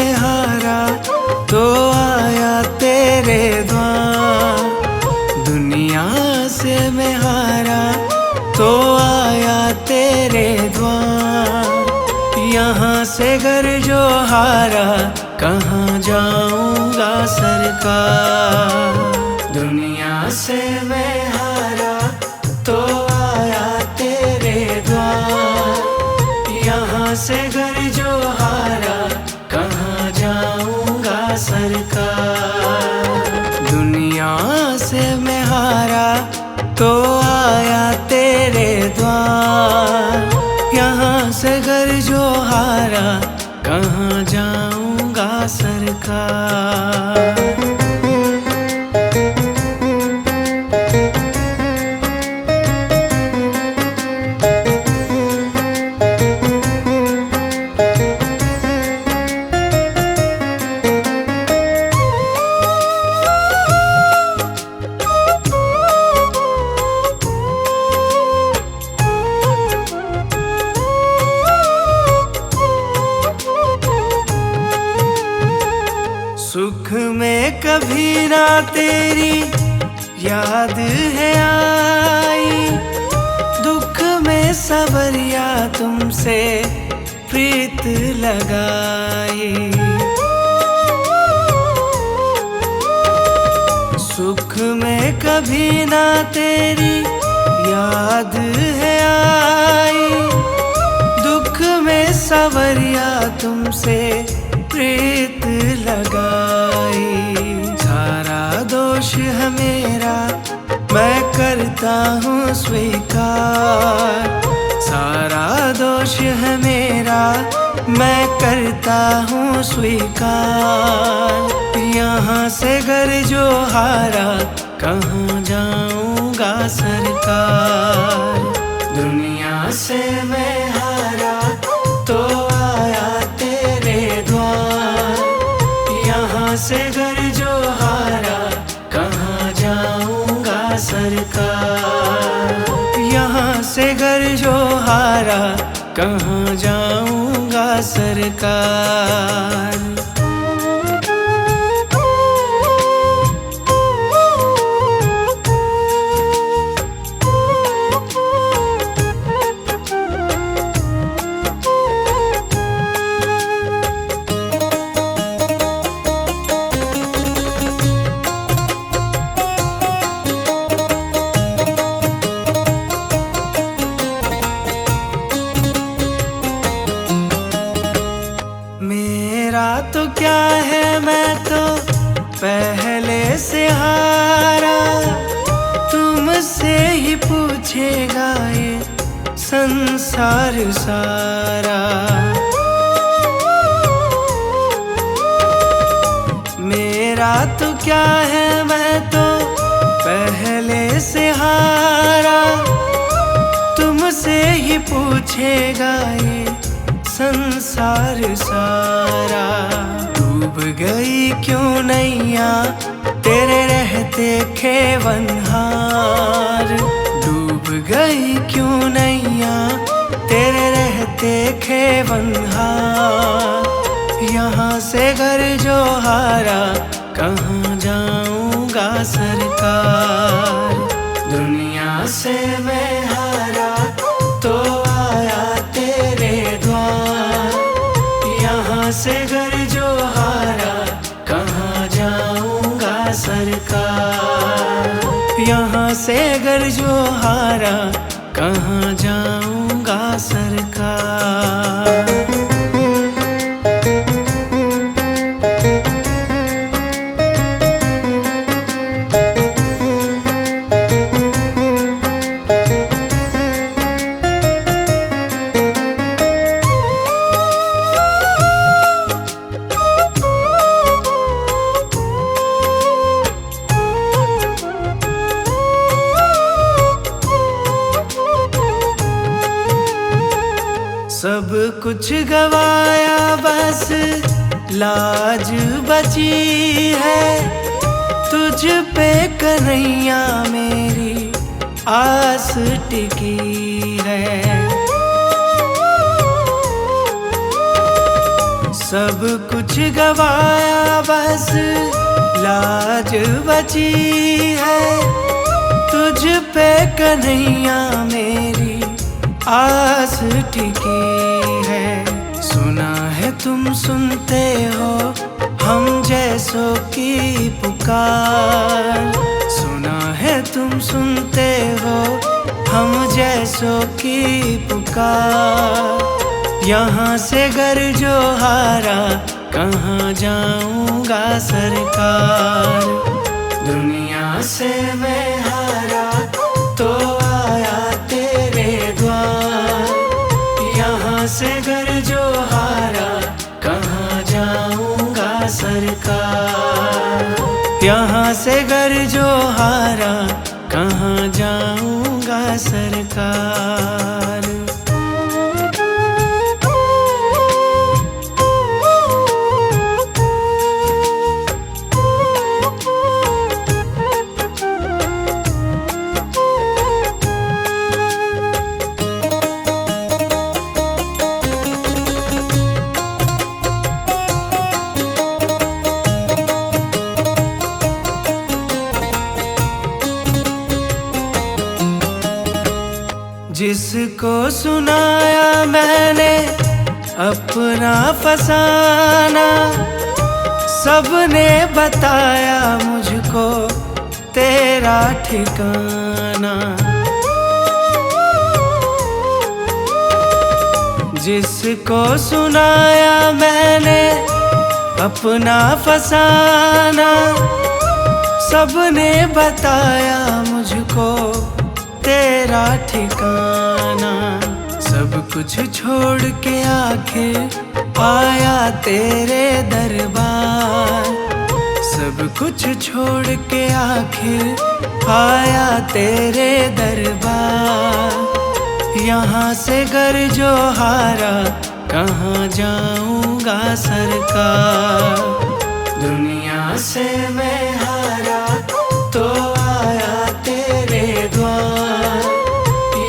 में हारा तो आया तेरे द्वार। दुनिया से मैं हारा तो आया तेरे द्वार। यहाँ से घर जो हारा कहाँ जाऊंगा सरकार। दुनिया से मैं हारा तो आया तेरे द्वार। यहाँ से घर जो हारा कहाँ जाऊंगा सरकार। दुनिया से मैं हारा तो आया तेरे द्वार। यहाँ से घर जो हारा कहाँ जाऊंगा सरकार। सुख में कभी ना तेरी याद है आई। दुख में सवरिया तुमसे प्रीत लगाई। सुख में कभी ना तेरी याद है आई। दुख में सवरिया तुमसे प्रीत लगाई। सारा दोष है मेरा मैं करता हूँ स्वीकार। सारा दोष है मेरा मैं करता हूँ स्वीकार। यहाँ से घर जो हारा कहाँ जाऊंगा सरकार। दुनिया से मैं हारा तो आया तेरे द्वार। यहाँ से घर जो हारा कहाँ जाऊंगा सरकार। यहाँ से घर जो हारा कहाँ जाऊंगा सरकार। मेरा तो क्या है मैं तो पहले से हारा। तुमसे ही पूछेगा ये संसार सारा। मेरा तो क्या है मैं तो पहले से हारा। तुमसे ही पूछेगा ये संसार सारा। डूब गई क्यों नैया तेरे रहते खेवनहार। डूब गई क्यों नैया तेरे रहते खेवनहार। यहाँ से घर जो हारा कहाँ जाऊंगा सरकार। दुनिया से मैं हारा तो आया तेरे द्वार। यहाँ से घर जो हारा कहाँ जाऊंगा सरकार। यहाँ से घर जो हारा कहाँ जाऊंगा सरकार। सब कुछ गवाया बस लाज बची है। तुझ पे कन्हैया मेरी आस टिकी है। सब कुछ गवाया बस लाज बची है, तुझ पे कन्हैया मेरी आस टिकी है। सुना है तुम सुनते हो हम जैसों की पुकार, सुना है तुम सुनते हो हम जैसों की पुकार। यहाँ से घर जो हारा कहाँ जाऊंगा सरकार, दुनिया से मैं हारा तो आया तेरे द्वार। यहाँ से घर जो हारा कहाँ जाऊंगा सरकार, यहाँ से घर जो हारा कहाँ जाऊंगा सरकार। जिसको सुनाया मैंने अपना फसाना, सबने बताया मुझको तेरा ठिकाना। जिसको सुनाया मैंने अपना फसाना, सबने बताया मुझको तेरा ठिकाना। सब कुछ छोड़ के आखिर आया तेरे दरबार, सब कुछ छोड़ के आखिर आया तेरे दरबार। यहाँ से घर जो हारा कहाँ जाऊंगा सरकार, दुनिया से मैं हारा तो आया तेरे द्वार।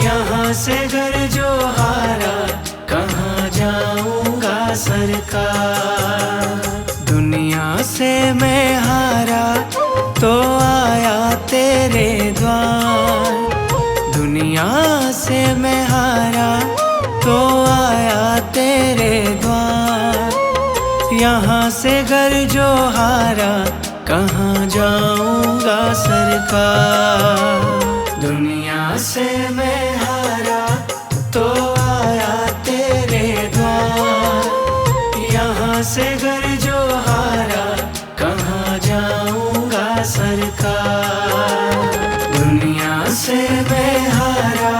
यहाँ से घर जो हारा कहाँ जाऊंगा सरकार, दुनिया से मैं हारा तो आया तेरे द्वार। दुनिया से मैं हारा तो आया तेरे द्वार। यहाँ से घर जो हारा कहाँ जाऊंगा सरकार, दुनिया से मैं हारा तो आया तेरे द्वार। यहाँ से घर जो हारा कहाँ जाऊंगा सरकार, दुनिया से मैं हारा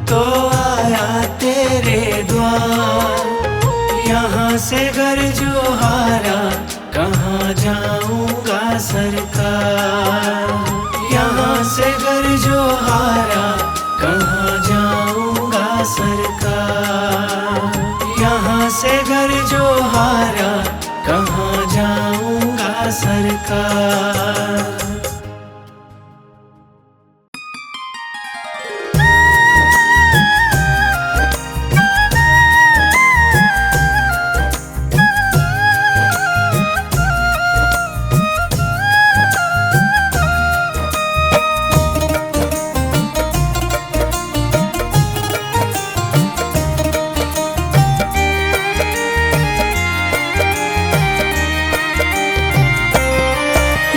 तो आया तेरे द्वार। यहाँ से घर जो हारा कहाँ जाऊंगा सरकार, यहाँ से घर जो हारा कहाँ जाऊंगा सरकार। यहाँ से घर जो हारा कहाँ जाऊंगा सरकार।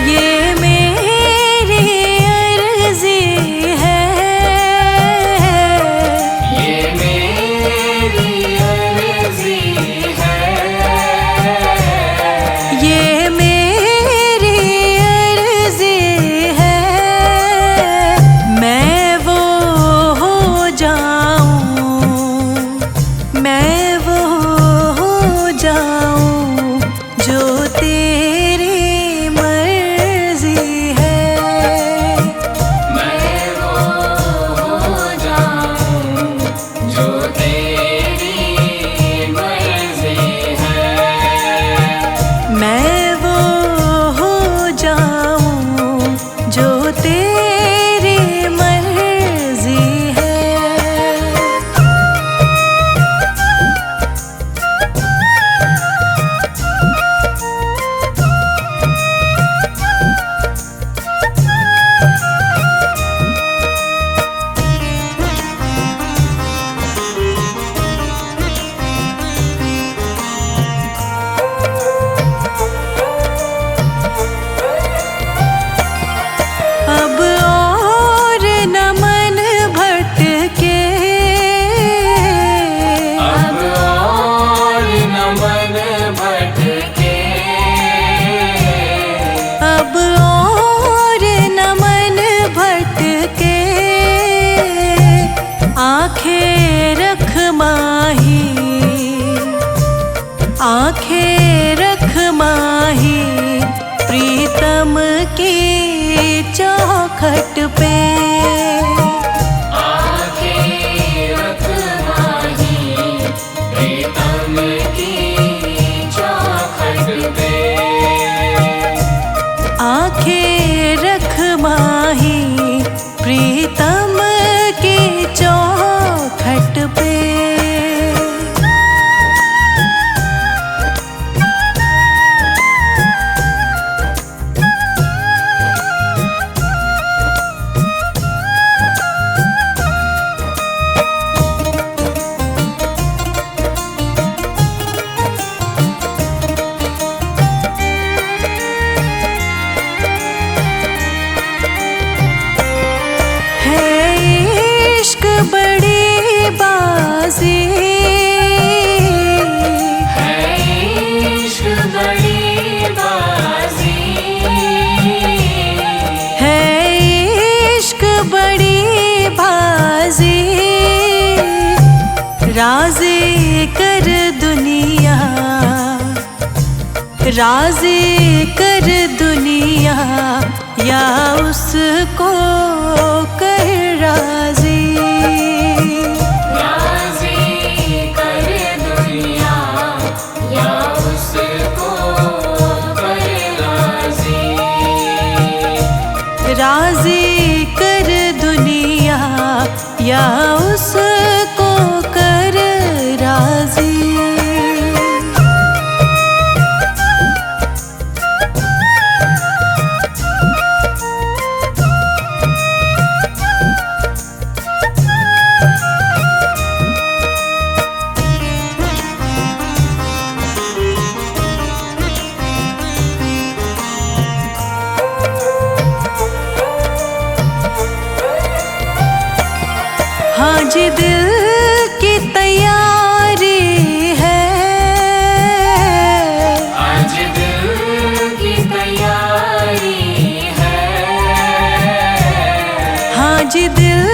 ये मेरे पे। आंखें रख माही प्रीतम की चौखट पे। आंखें रख माही प्रीतम की चौखट पे। बड़ी बाजी है इश्क बड़ी बाजी। है इश्क बड़ी बाजी। राज़ी कर दुनिया, राज़ी कर दुनिया या उसको कर राज़ी। राज़ी कर दुनिया या उसको कर राज़ी। हाँ जी दिल की तैयारी है। आज दिल की तैयारी है। हाँ जी दिल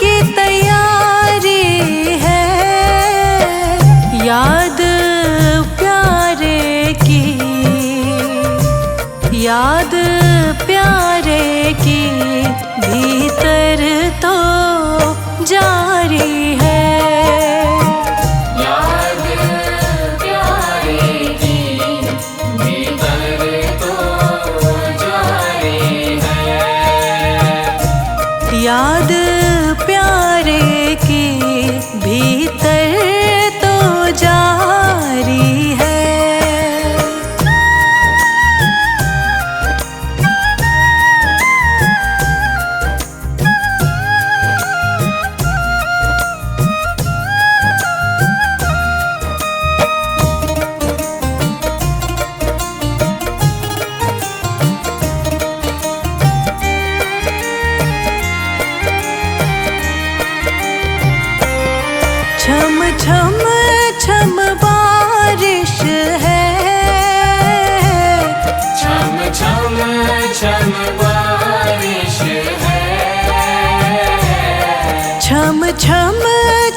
की तैयारी है। याद प्यारे की, याद प्यारे की भीतर तो जारी है। याद प्यारे की भीतर तो जारी है। याद प्यारे की भीतर तो जारी है। छम छम छम बारिश है। छम छम छम बारिश है। छम छम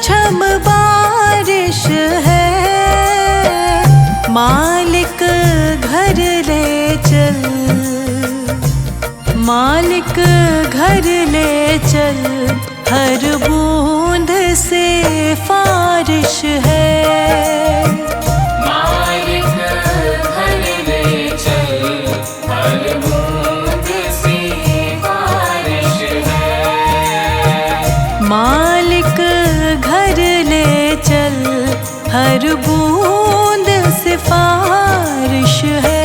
छम बारिश है। मालिक घर ले चल, मालिक घर ले चल हर बूंद से फारिश है। मालिक घर ले चल हर बूंद से बारिश है। मालिक घर ले चल हर बूंद से फारिश है।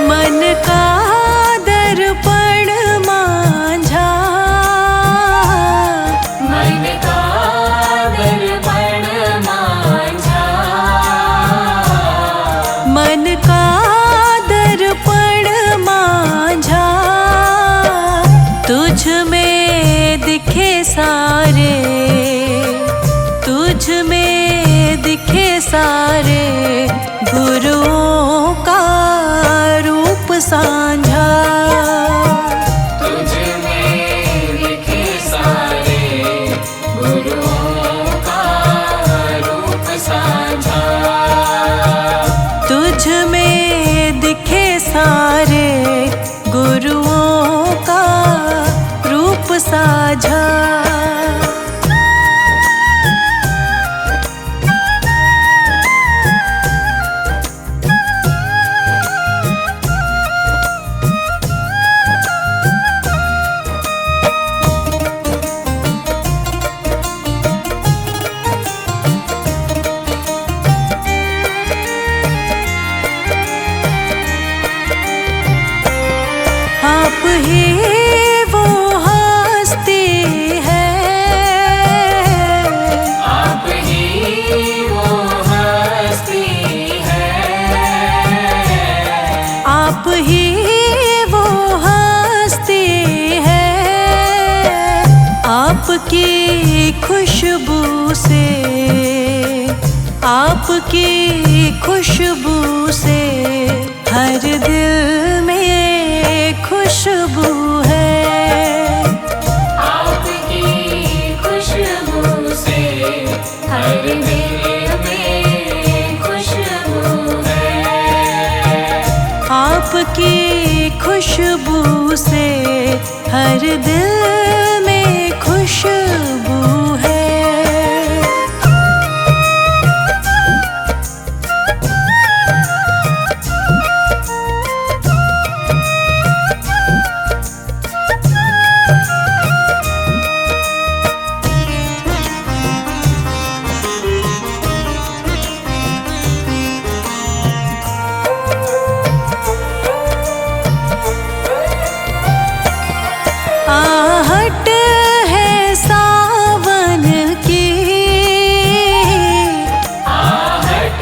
मन का दर्पण मांझा, मन का दर्पण मांझा। मन का दर्पण मांझा। तुझ में दिखे सारे, तुझ तुझ में दिखे सारे गुरुओं का रूप साझा। तुझ में दिखे सारे गुरुओं का रूप साझा। तुझ में दिखे सारे गुरुओं का रूप साझा। आप ही वो हस्ती है, आप ही वो हस्ती है। आप ही वो हस्ती है। आपकी खुशबू से, आपकी खुशबू से हर दिल में खुशबू है। आपकी खुशबू से हर दिल में खुशबू है। आपकी खुशबू से हर दिल में खुशबू है। आहट है सावन की, आहट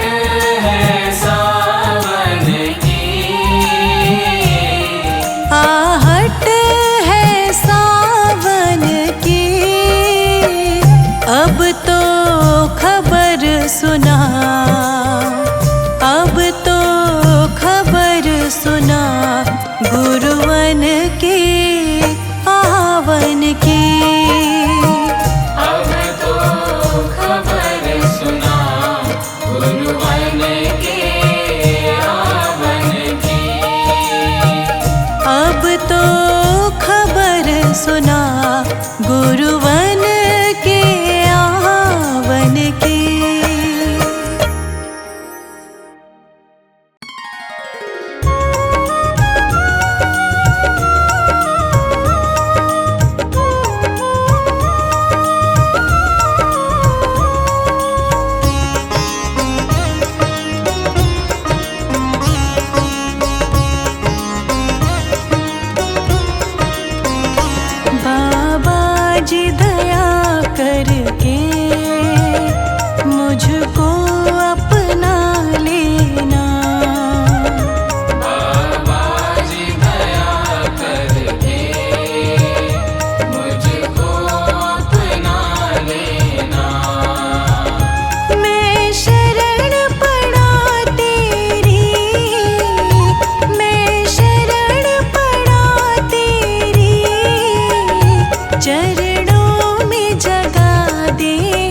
है सावन की। आहट है सावन की। अब तो खबर सुना, अब तो खबर सुना गुरुवन की आवन की। अब तो खबर सुना गुरुवन के आवन की। अब तो खबर सुना गुरुवन के आवन की। बाबा जी दया करके मुझको अपना लेना। बाबा जी दया करके मुझको अपना लेना। मैं शरण पड़ा तेरी, मैं शरण पड़ा तेरी चरणों में जगा दे।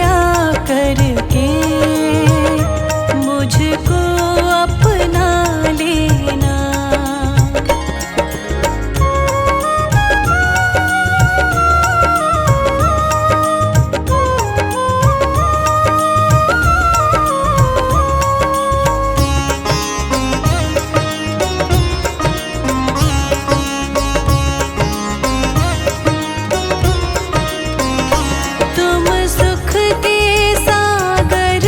दया करके मुझको अपना लेना। तुम सुख के सागर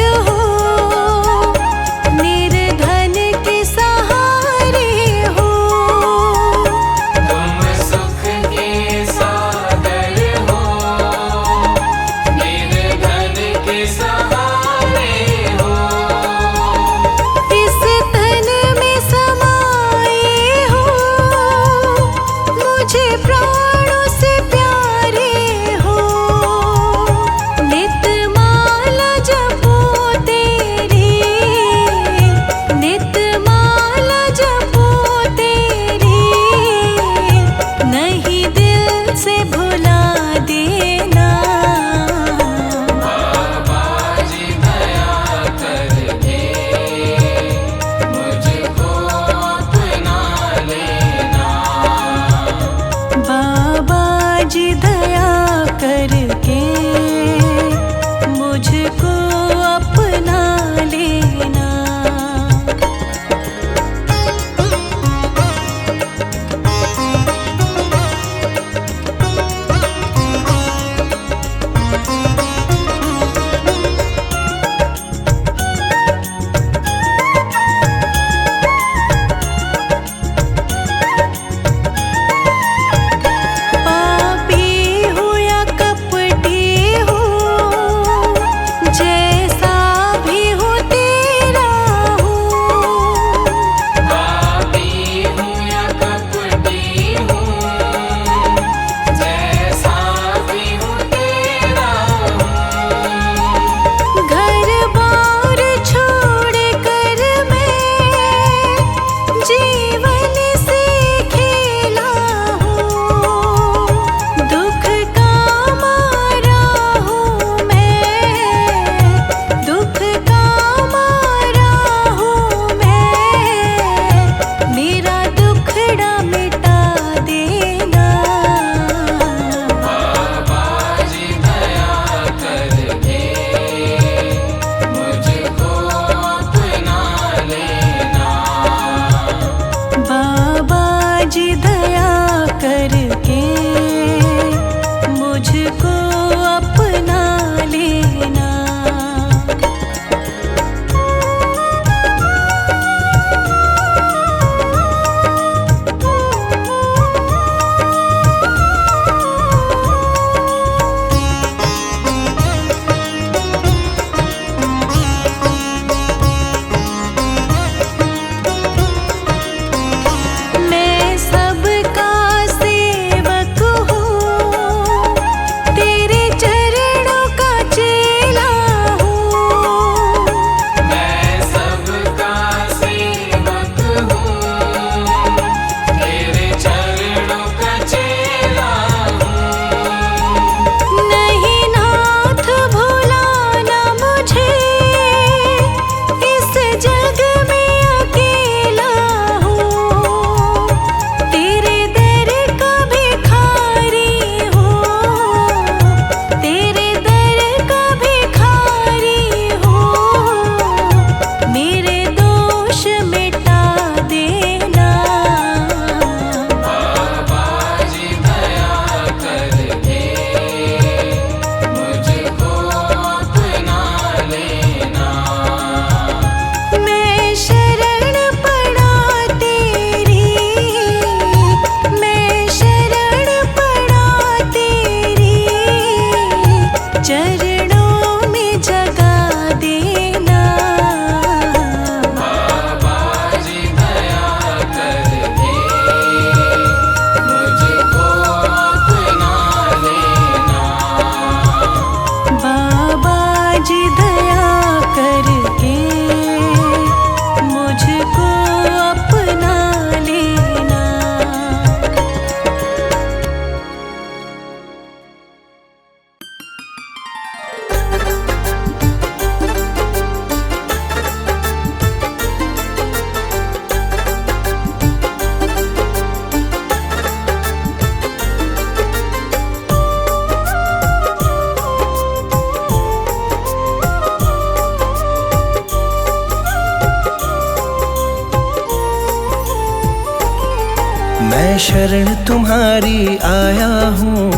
शरण तुम्हारी आया हूँ,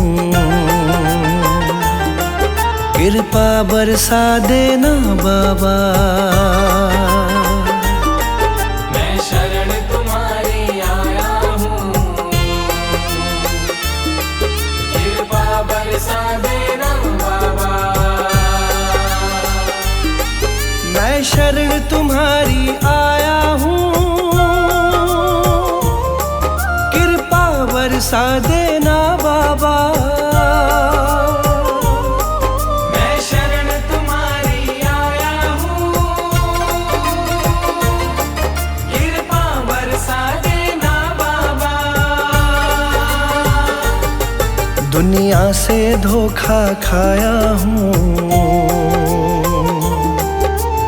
कृपा बरसा देना बाबा। मैं शरण तुम्हारी आया हूँ, कृपा बरसा देना बाबा। मैं शरण तुम्हारी आया हूँ, कृपा बरसा देना बाबा। मैं शरण तुम्हारी आया हूँ, कृपा बरसा देना बाबा। दुनिया से धोखा खाया हूँ,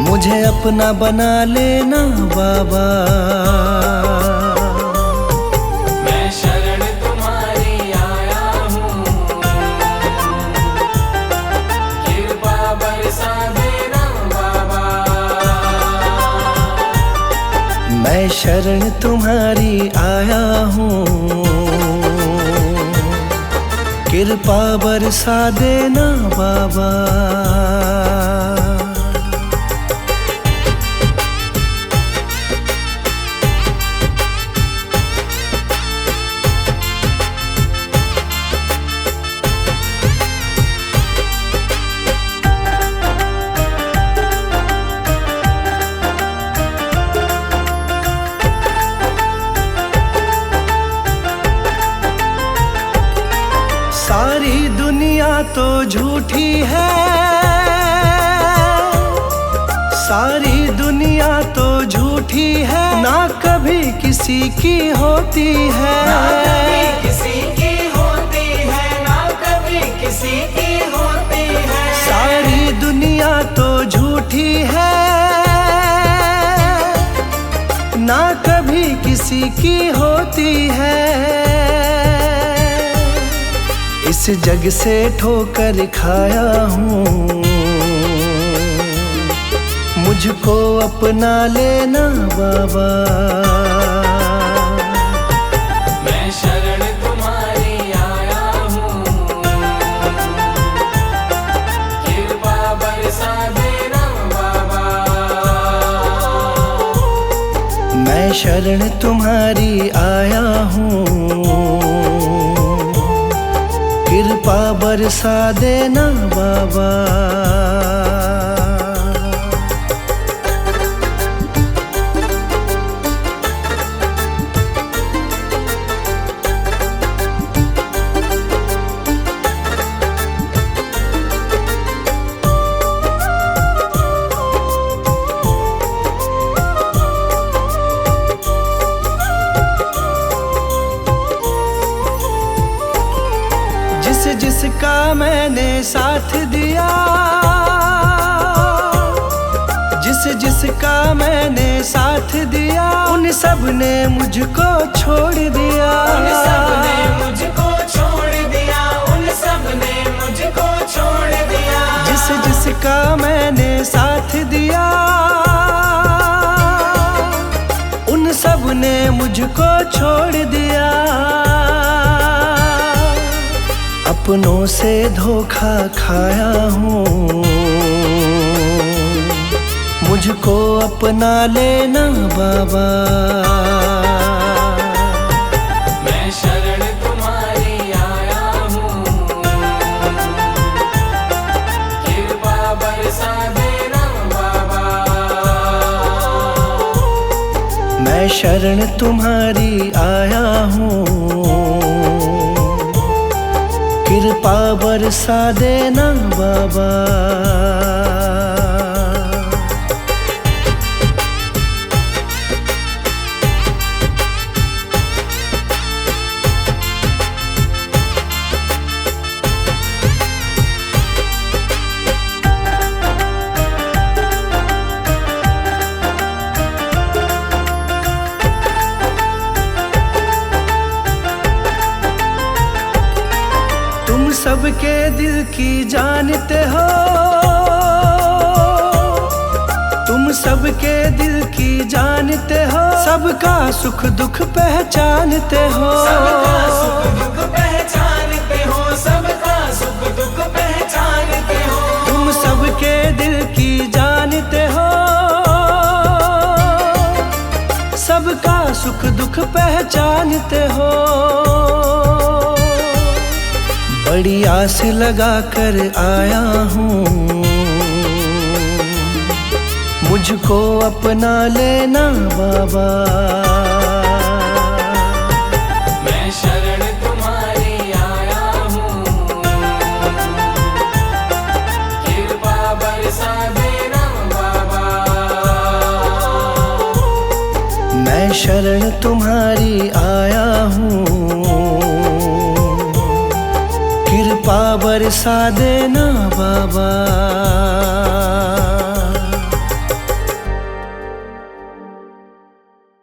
मुझे अपना बना लेना बाबा। मैं शरण तुम्हारी आया हूँ, कृपा बरसा देना बाबा। मैं शरण तुम्हारी आया हूँ, कृपा बरसा देना बाबा। सारी दुनिया तो झूठी है, सारी दुनिया तो झूठी है, ना कभी किसी की होती है। ना कभी किसी की होती है, ना कभी किसी की होती है। सारी दुनिया तो झूठी है, ना कभी किसी की होती है। इस जग से ठोकर खाया हूँ, मुझको अपना लेना बाबा। मैं शरण तुम्हारी आया हूँ, कृपा बरसा देना बाबा। मैं शरण तुम्हारी आया हूँ, कृपा बरसा देना बाबा। जिसका मैंने साथ दिया, जिसका मैंने साथ दिया, उन सब ने मुझको छोड़ दिया। उन सब ने मुझको छोड़ दिया, उन सब ने मुझको छोड़ दिया। जिसका मैंने साथ दिया, उन सब ने मुझको छोड़ दिया। अपनों से धोखा खाया हूँ, मुझको अपना लेना बाबा। मैं शरण तुम्हारी आया हूँ, कृपा बरसा देना बाबा। मैं शरण तुम्हारी आया हूँ, कृपा बरसा देना बाबा। तुम सबके दिल की जानते हो, तुम सबके दिल की जानते हो, सबका सुख दुख पहचानते हो। सबका सुख दुख पहचानते हो, सबका सुख दुख पहचानते हो। तुम सबके दिल की जानते हो, सबका सुख दुख पहचानते हो। बड़ी आस लगा कर आया हूँ, मुझको अपना लेना बाबा। मैं शरण तुम्हारी आया हूँ, कृपा बरसा देना बाबा। मैं शरण तुम्हारी आया हूँ, कृपा बरसा देना बाबा।